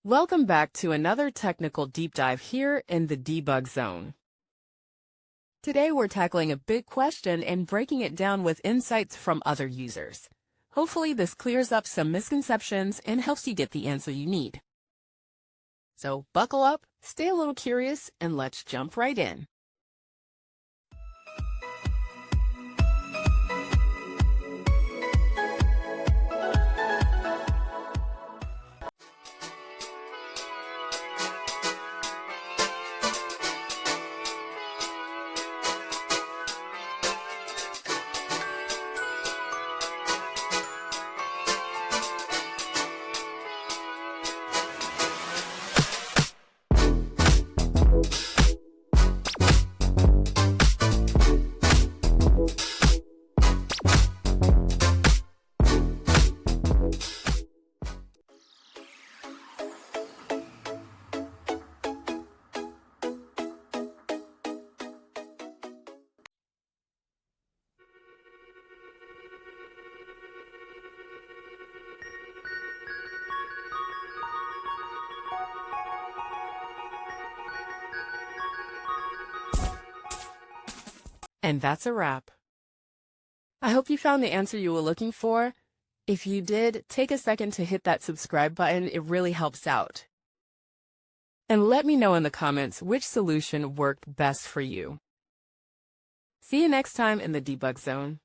Welcome back to another technical deep dive here in the debug zone. Today we're tackling a big question and breaking it down with insights from other users. Hopefully this clears up some misconceptions and helps you get the answer you need. So buckle up, stay a little curious, and let's jump right in. And that's a wrap. I hope you found the answer you were looking for. If you did, take a second to hit that subscribe button. It really helps out. And let me know in the comments which solution worked best for you. See you next time in the debug zone.